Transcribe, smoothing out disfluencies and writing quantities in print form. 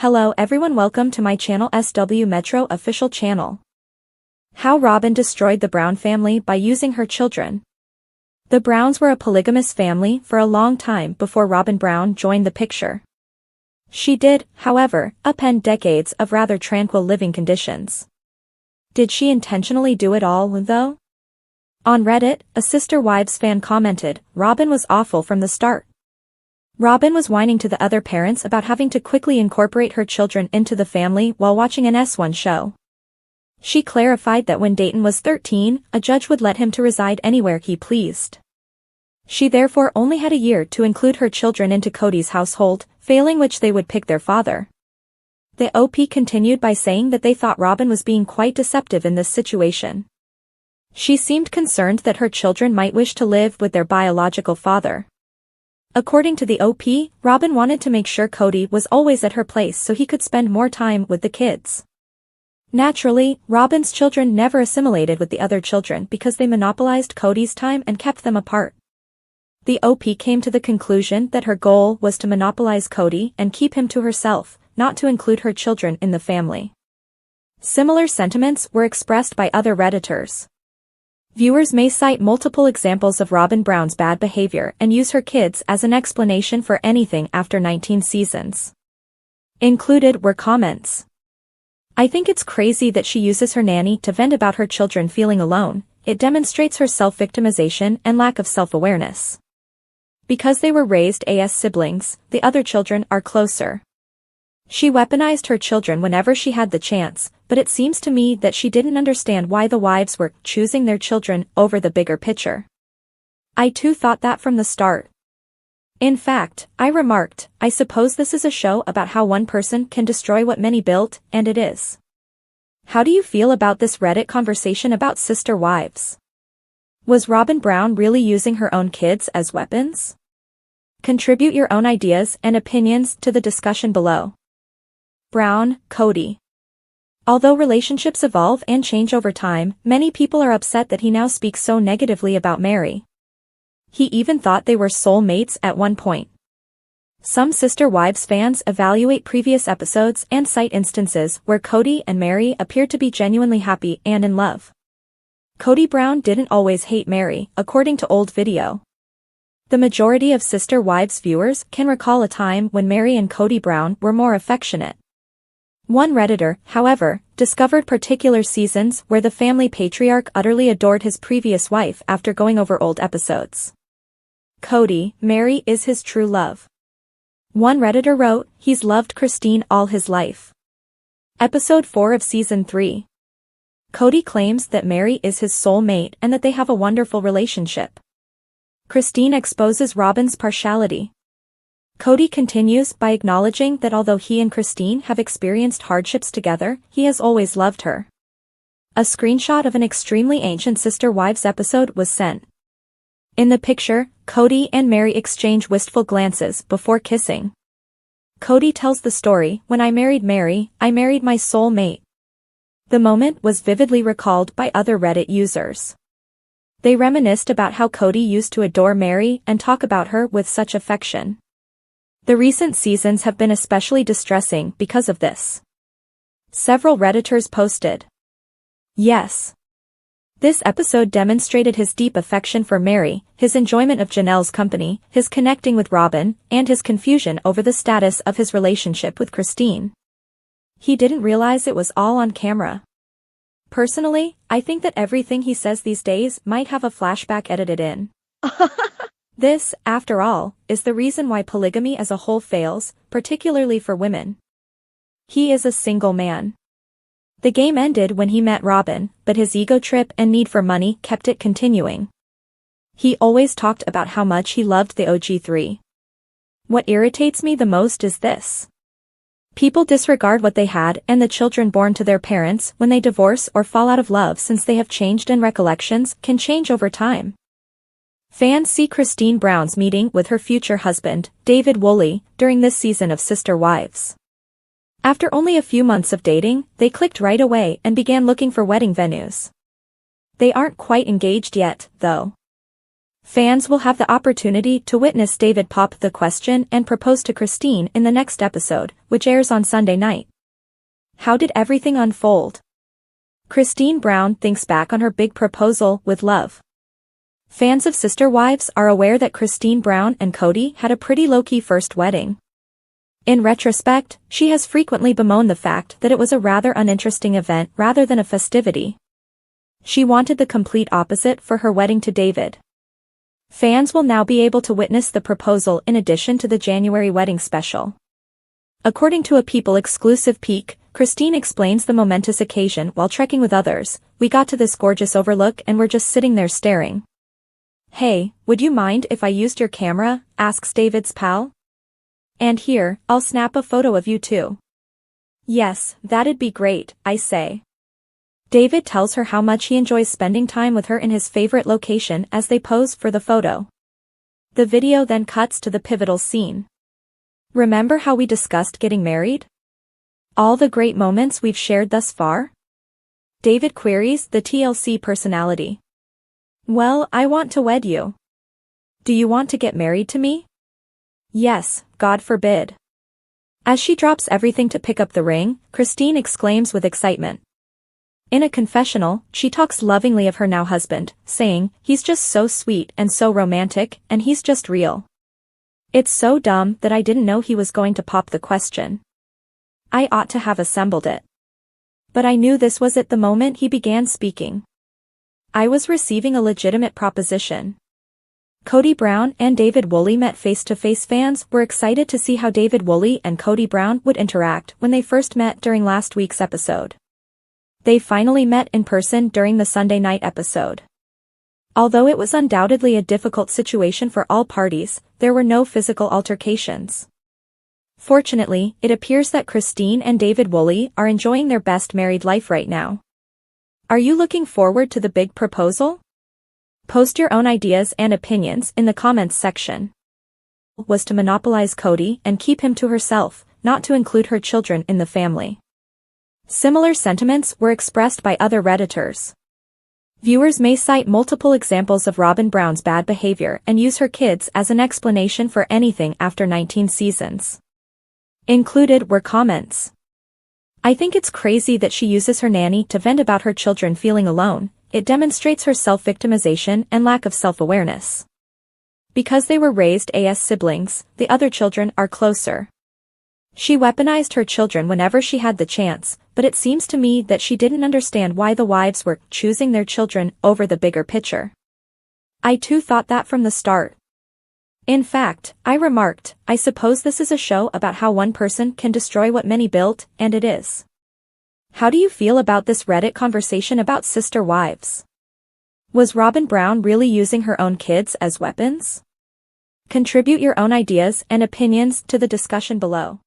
Hello everyone, welcome to my channel SW Metro official channel. How Robyn destroyed the Brown family by using her children. The Browns were a polygamous family for a long time before Robyn Brown joined the picture. She did, however, upend decades of rather tranquil living conditions. Did she intentionally do it all, though? On Reddit, a Sister Wives fan commented, "Robyn was awful from the start." Robyn was whining to the other parents about having to quickly incorporate her children into the family while watching an S1 show. She clarified that when Dayton was 13, a judge would let him to reside anywhere he pleased. She therefore only had a year to include her children into Kody's household, failing which they would pick their father. The OP continued by saying that they thought Robyn was being quite deceptive in this situation. She seemed concerned that her children might wish to live with their biological father. According to the OP, Robyn wanted to make sure Kody was always at her place so he could spend more time with the kids. Naturally, Robyn's children never assimilated with the other children because they monopolized Kody's time and kept them apart. The OP came to the conclusion that her goal was to monopolize Kody and keep him to herself, not to include her children in the family. Similar sentiments were expressed by other Redditors. Viewers may cite multiple examples of Robyn Brown's bad behavior and use her kids as an explanation for anything after 19 seasons. Included were comments. "I think it's crazy that she uses her nanny to vent about her children feeling alone. It demonstrates her self-victimization and lack of self-awareness. Because they were raised as siblings, the other children are closer. She weaponized her children whenever she had the chance, but it seems to me that she didn't understand why the wives were choosing their children over the bigger picture. I too thought that from the start. In fact, I remarked, I suppose this is a show about how one person can destroy what many built, and it is." How do you feel about this Reddit conversation about sister wives? Was Robyn Brown really using her own kids as weapons? Contribute your own ideas and opinions to the discussion below. Brown, Kody. Although relationships evolve and change over time, many people are upset that he now speaks so negatively about Meri. He even thought they were soul mates at one point. Some Sister Wives fans evaluate previous episodes and cite instances where Kody and Meri appeared to be genuinely happy and in love. Kody Brown didn't always hate Meri, according to old video. The majority of Sister Wives viewers can recall a time when Meri and Kody Brown were more affectionate. One Redditor, however, discovered particular seasons where the family patriarch utterly adored his previous wife after going over old episodes. Kody, Meri is his true love. One Redditor wrote, "He's loved Christine all his life." Episode 4 of Season 3. Kody claims that Meri is his soul mate and that they have a wonderful relationship. Christine exposes Robyn's partiality. Kody continues by acknowledging that although he and Christine have experienced hardships together, he has always loved her. A screenshot of an extremely ancient Sister Wives episode was sent. In the picture, Kody and Meri exchange wistful glances before kissing. Kody tells the story, "When I married Meri, I married my soul mate." The moment was vividly recalled by other Reddit users. They reminisced about how Kody used to adore Meri and talk about her with such affection. The recent seasons have been especially distressing because of this. Several Redditors posted, "Yes. This episode demonstrated his deep affection for Meri, his enjoyment of Janelle's company, his connecting with Robyn, and his confusion over the status of his relationship with Christine. He didn't realize it was all on camera. Personally, I think that everything he says these days might have a flashback edited in." This, after all, is the reason why polygamy as a whole fails, particularly for women. He is a single man. The game ended when he met Robyn, but his ego trip and need for money kept it continuing. He always talked about how much he loved the OG3. What irritates me the most is this. People disregard what they had and the children born to their parents when they divorce or fall out of love, since they have changed and recollections can change over time. Fans see Christine Brown's meeting with her future husband, David Woolley, during this season of Sister Wives. After only a few months of dating, they clicked right away and began looking for wedding venues. They aren't quite engaged yet, though. Fans will have the opportunity to witness David pop the question and propose to Christine in the next episode, which airs on Sunday night. How did everything unfold? Christine Brown thinks back on her big proposal with love. Fans of Sister Wives are aware that Christine Brown and Kody had a pretty low-key first wedding. In retrospect, she has frequently bemoaned the fact that it was a rather uninteresting event rather than a festivity. She wanted the complete opposite for her wedding to David. Fans will now be able to witness the proposal in addition to the January wedding special. According to a People-exclusive peek, Christine explains the momentous occasion while trekking with others. We got to this gorgeous overlook and we're just sitting there staring. Hey, would you mind if I used your camera? Asks David's pal. And here, I'll snap a photo of you too. Yes, that'd be great, I say. David tells her how much he enjoys spending time with her in his favorite location as they pose for the photo. The video then cuts to the pivotal scene. Remember how we discussed getting married? All the great moments we've shared thus far? David queries the TLC personality. Well, I want to wed you. Do you want to get married to me? Yes, God forbid. As she drops everything to pick up the ring, Christine exclaims with excitement. In a confessional, she talks lovingly of her now husband, saying, he's just so sweet and so romantic, and he's just real. It's so dumb that I didn't know he was going to pop the question. I ought to have assembled it. But I knew this was it the moment he began speaking. I was receiving a legitimate proposition. Kody Brown and David Woolley met face-to-face. Fans were excited to see how David Woolley and Kody Brown would interact when they first met during last week's episode. They finally met in person during the Sunday night episode. Although it was undoubtedly a difficult situation for all parties, there were no physical altercations. Fortunately, it appears that Christine and David Woolley are enjoying their best married life right now. Are you looking forward to the big proposal? Post your own ideas and opinions in the comments section. Was to monopolize Kody and keep him to herself, not to include her children in the family. Similar sentiments were expressed by other Redditors. Viewers may cite multiple examples of Robyn Brown's bad behavior and use her kids as an explanation for anything after 19 seasons. Included were comments. I think it's crazy that she uses her nanny to vent about her children feeling alone. It demonstrates her self-victimization and lack of self-awareness. Because they were raised as siblings, the other children are closer. She weaponized her children whenever she had the chance, but it seems to me that she didn't understand why the wives were choosing their children over the bigger picture. I too thought that from the start. In fact, I remarked, I suppose this is a show about how one person can destroy what many built, and it is. How do you feel about this Reddit conversation about sister wives? Was Robyn Brown really using her own kids as weapons? Contribute your own ideas and opinions to the discussion below.